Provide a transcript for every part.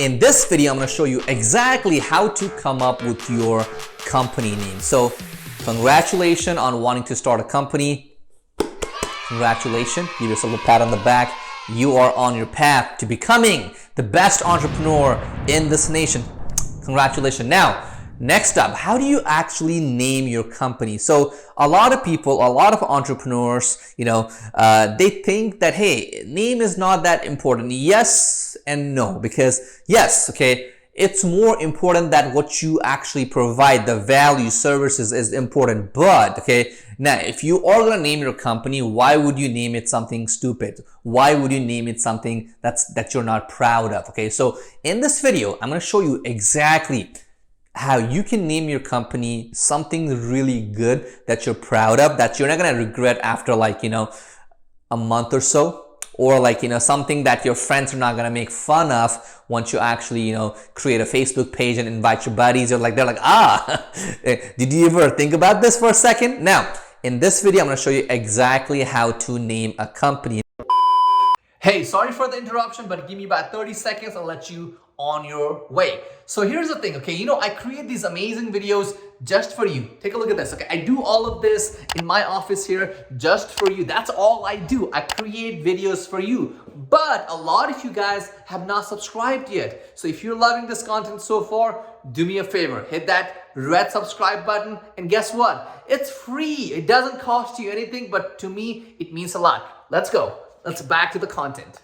In this video, I'm going to show you exactly how to come up with your company name. So congratulations on wanting to start a company. Congratulations. Give yourself a pat on the back. You are on your path to becoming the best entrepreneur in this nation. Congratulations. Now, next up, how do you actually name your company? So a lot of people, a lot of entrepreneurs, they think that, hey, name is not that important. Yes and no, because yes, okay, it's more important that what you actually provide, the value, services is important. But okay, now if you are going to name your company, why would you name it something stupid? Why would you name it something that you're not proud of? Okay, so in this video, I'm going to show you exactly how you can name your company something really good that you're proud of, that you're not going to regret after a month or so, or something that your friends are not going to make fun of once you actually create a Facebook page and invite your buddies. They're like did you ever think about this for a second? Now in this video, I'm going to show you exactly how to name a company. Hey, sorry for the interruption, but give me about 30 seconds. I'll let you on your way. So here's the thing, okay? I create these amazing videos just for you. Take a look at this, okay? I do all of this in my office here just for you. That's all I do. I create videos for you. But a lot of you guys have not subscribed yet. So if you're loving this content so far, do me a favor. Hit that red subscribe button. And guess what? It's free. It doesn't cost you anything, but to me, it means a lot. Let's go. Let's back to the content.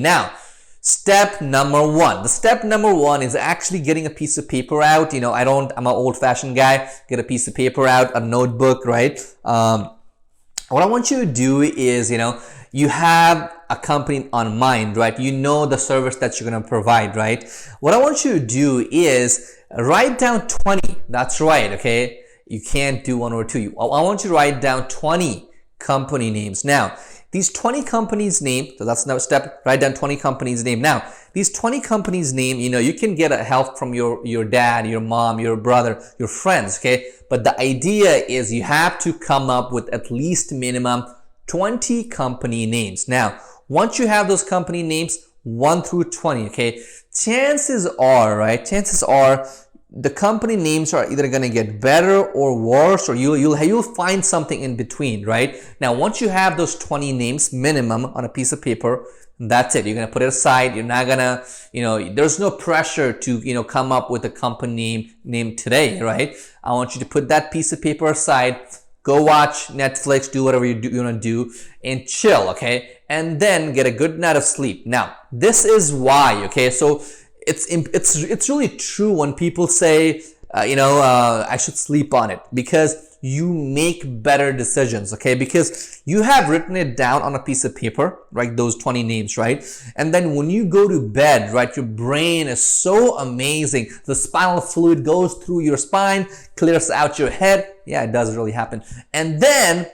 Now, step number one. The step number one is actually getting a piece of paper out. I'm an old-fashioned guy. Get a piece of paper out, a notebook, right? What I want you to do is, you have a company on mind, right? You know the service that you're going to provide, right? What I want you to do is write down 20. That's right, okay? You can't do one or two. I want you to write down 20 company names. Now, these 20 companies name, so that's another step, write down 20 companies name. Now, these 20 companies name, you can get help from your dad, your mom, your brother, your friends, okay? But the idea is you have to come up with at least minimum 20 company names. Now, once you have those company names, 1 through 20, okay? Chances are, the company names are either going to get better or worse, or you'll find something in between, right? Now, once you have those 20 names minimum on a piece of paper, that's it. You're going to put it aside. You're not going to, there's no pressure to, come up with a company name today, right? I want you to put that piece of paper aside, go watch Netflix, do whatever you want to do, and chill, okay? And then get a good night of sleep. Now, this is why, okay? So it's really true when people say, I should sleep on it, because you make better decisions, okay? Because you have written it down on a piece of paper, right? Those 20 names, right? And then when you go to bed, right, your brain is so amazing. The spinal fluid goes through your spine, clears out your head. Yeah, it does really happen. And then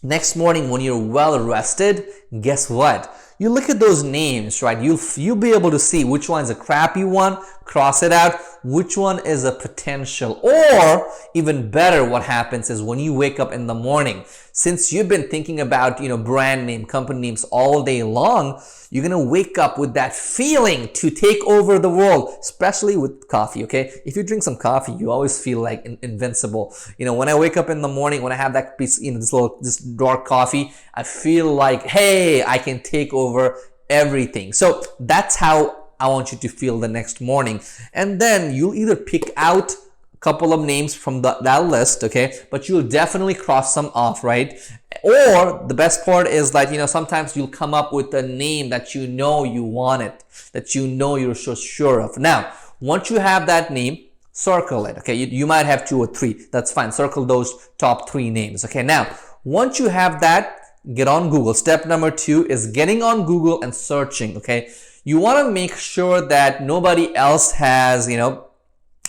next morning when you're well rested, guess what? You look at those names, right? You'll be able to see which one's a crappy one, cross it out, which one is a potential. Or even better, what happens is when you wake up in the morning, since you've been thinking about, brand name, company names all day long, you're going to wake up with that feeling to take over the world, especially with coffee, okay? If you drink some coffee, you always feel like invincible. When I wake up in the morning, when I have that piece, this dark coffee, I feel like, hey, I can take over everything. So that's how I want you to feel the next morning. And then you'll either pick out a couple of names from that list, okay? But you'll definitely cross some off, right? Or the best part is that, sometimes you'll come up with a name that you want it, that you're so sure of. Now, once you have that name, circle it, okay? You might have 2 or 3. That's fine. Circle those top 3 names, okay? Now, once you have that, get on Google. Step number 2 is getting on Google and searching, okay? You want to make sure that nobody else has, a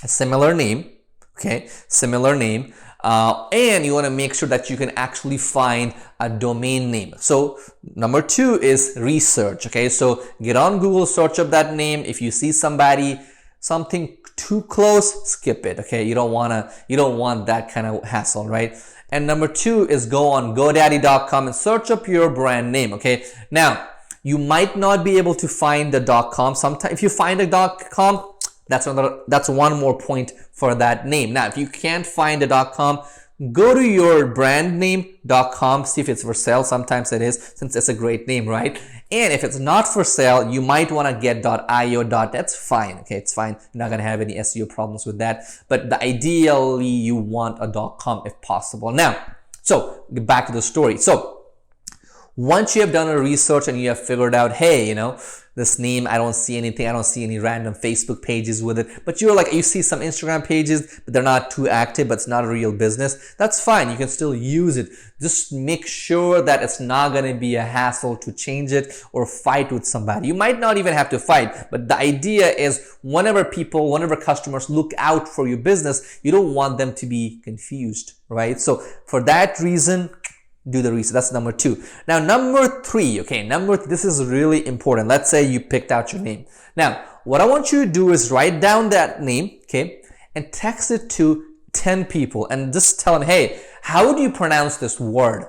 similar name, okay? Similar name. And you want to make sure that you can actually find a domain name. So number 2 is research, okay? So get on Google, search up that name. If you see something too close, skip it, okay? You don't want that kind of hassle, right? And number 2 is go on GoDaddy.com and search up your brand name, okay? Now, You might not be able to find the .com. Sometimes if you find a .com, that's one more point for that name. Now, if you can't find a .com, go to your brand name.com, see if it's for sale. Sometimes it is, since it's a great name, right? And if it's not for sale, you might want to get .io. That's fine. Okay, it's fine. You're not going to have any SEO problems with that. But ideally, you want a .com if possible. Now, so back to the story. So once you have done a research and you have figured out, hey, this name, I don't see anything. I don't see any random Facebook pages with it. But you see some Instagram pages, but they're not too active, but it's not a real business. That's fine. You can still use it. Just make sure that it's not going to be a hassle to change it or fight with somebody. You might not even have to fight, but the idea is whenever customers look out for your business, you don't want them to be confused, right? So for that reason, do the research. That's number 2. Now, number 3, this is really important. Let's say you picked out your name. Now, what I want you to do is write down that name, and text it to 10 people and just tell them, hey, how do you pronounce this word?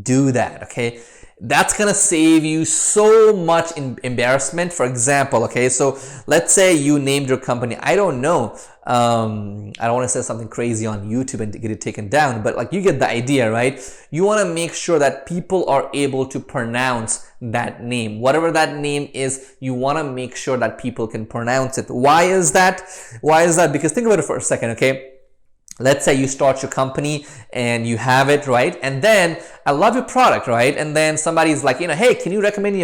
Do that, okay? That's gonna save you so much embarrassment. For example, so let's say you named your company, I don't know, I don't want to say something crazy on YouTube and get it taken down, but you get the idea, right? You want to make sure that people are able to pronounce that name. Whatever that name is, you want to make sure that people can pronounce it. Why is that? Because think about it for a second, Let's say you start your company and you have it, right? And then I love your product, right? And then somebody's like, hey, can you recommend me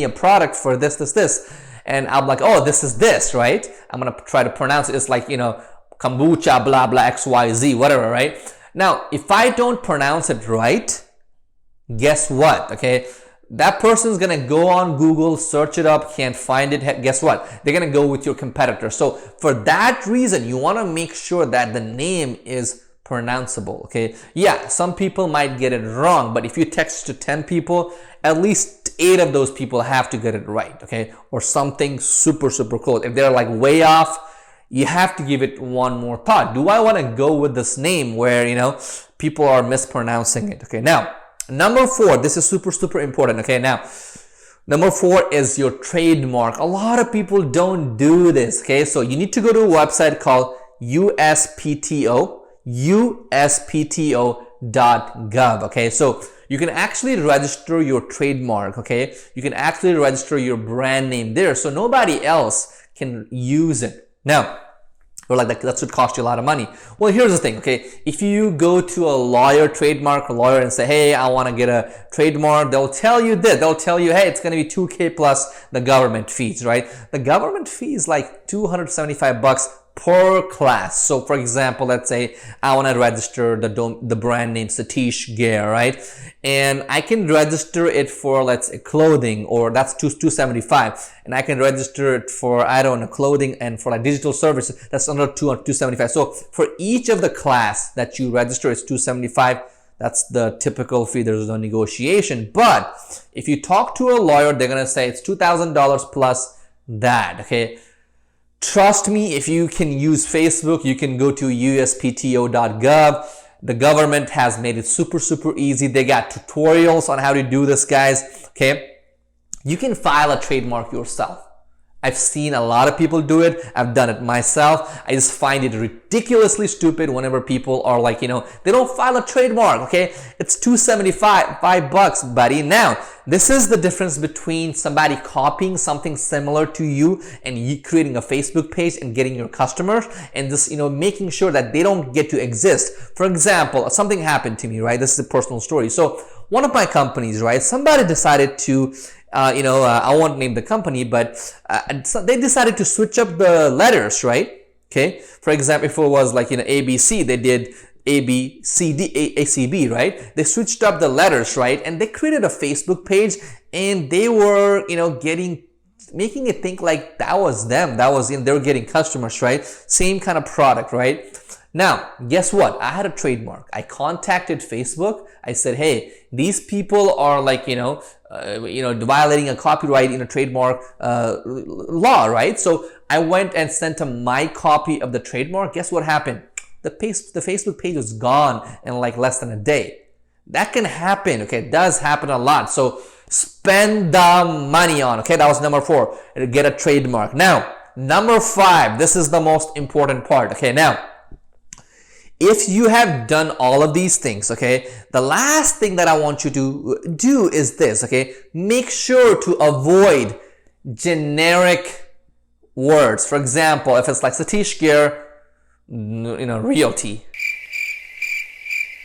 a product for this? And I'm like, oh, this is this, right? I'm going to try to pronounce it. It's like, kombucha, blah, blah, XYZ, whatever, right? Now, if I don't pronounce it right, guess what? That person's going to go on Google, search it up, can't find it. Guess what? They're going to go with your competitor. So for that reason, you want to make sure that the name is pronounceable, Yeah, some people might get it wrong, but if you text to 10 people, at least 8 of those people have to get it right, Or something super, super close. If they're way off, you have to give it one more thought. Do I want to go with this name where, people are mispronouncing it, Now, number 4, this is super, super important, Now, number 4 is your trademark. A lot of people don't do this, So you need to go to a website called uspto.gov, So you can actually register your trademark, You can actually register your brand name there, so nobody else can use it. Now, or that should cost you a lot of money. Well, here's the thing, If you go to a trademark lawyer and say, hey, I want to get a trademark, they'll tell you this. They'll tell you, hey, it's going to be $2,000 plus the government fees, right? The government fee is like $275 per class. So for example, let's say I want to register the brand name Satish Gear, right? And I can register it for, let's say, clothing, or that's $275, and I can register it for, I don't know, clothing, and for digital services, that's another $275. So for each of the class that you register, it's $275. That's the typical fee. There's no negotiation. But if you talk to a lawyer, they're gonna say it's $2,000 plus that, Trust me, if you can use Facebook, you can go to uspto.gov. The government has made it super, super easy. They got tutorials on how to do this, guys. You can file a trademark yourself. I've seen a lot of people do it. I've done it myself. I just find it ridiculously stupid whenever people are like, they don't file a trademark, It's $275, buddy. Now, this is the difference between somebody copying something similar to you and you creating a Facebook page and getting your customers, and just, making sure that they don't get to exist. For example, something happened to me, right? This is a personal story. So one of my companies, right? Somebody decided to I won't name the company, but so they decided to switch up the letters, right? For example, if it was ABC, they did ACB, right? They switched up the letters, right? And they created a Facebook page, and they were, making it think like that was them. They were getting customers, right? Same kind of product, right? Now, guess what? I had a trademark. I contacted Facebook. I said, hey, these people are violating a copyright, trademark law, right? So I went and sent them my copy of the trademark. Guess what happened? The Facebook page was gone in less than a day. That can happen, okay? It does happen a lot. So spend the money on, okay? That was number 4. Get a trademark. Now, number 5, this is the most important part, okay? Now, if you have done all of these things, okay, the last thing that I want you to do is this, okay? Make sure to avoid generic words. For example, if it's like Satish Gear, realty.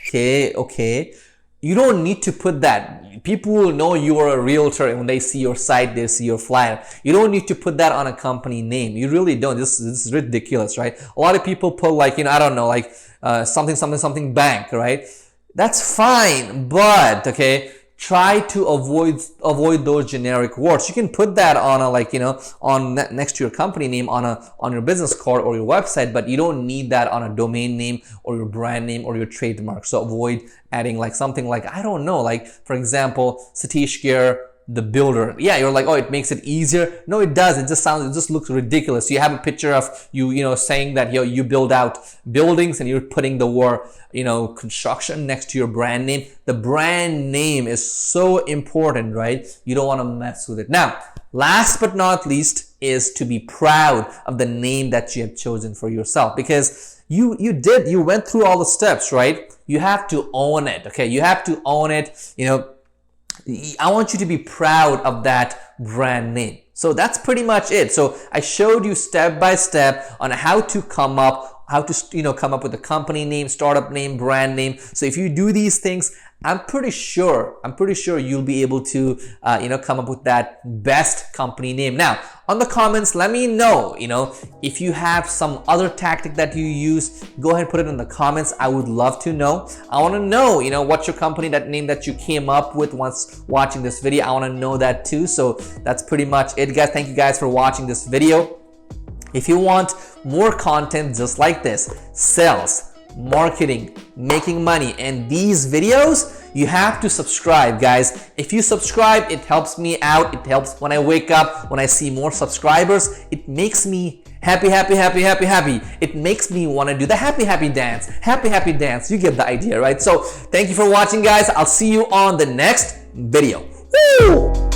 Okay. You don't need to put that. People will know you are a realtor when they see your site, they see your flyer. You don't need to put that on a company name. You really don't. This is ridiculous, right? A lot of people put like, I don't know, like something bank, right? That's fine, but okay, try to avoid those generic words. You can put that on a next to your company name on your business card or your website, but you don't need that on a domain name or your brand name or your trademark. So avoid adding like something like, I don't know, like for example, Satish Gear, the builder. Yeah, you're like, oh, it makes it easier. No, it does. It just looks ridiculous. You have a picture of you saying that you build out buildings and you're putting the word, construction next to your brand name. The brand name is so important, right? You don't want to mess with it. Now, last but not least is to be proud of the name that you have chosen for yourself, because you went through all the steps, right? You have to own it. Okay. You have to own it. I want you to be proud of that brand name. So that's pretty much it. So I showed you step by step on how to come up with a company name, startup name, brand name. So if you do these things, I'm pretty sure you'll be able to come up with that best company name. Now, on the comments, let me know, if you have some other tactic that you use, go ahead and put it in the comments. I would love to know. I want to know, what's your company name that you came up with once watching this video. I want to know that too. So that's pretty much it, guys. Thank you guys for watching this video. If you want more content just like this, sales, marketing, making money, and these videos, you have to subscribe, guys. If you subscribe, it helps me out. It helps when I wake up, when I see more subscribers. It makes me happy. It makes me want to do the happy dance. Happy dance. You get the idea, right? So thank you for watching, guys. I'll see you on the next video. Woo!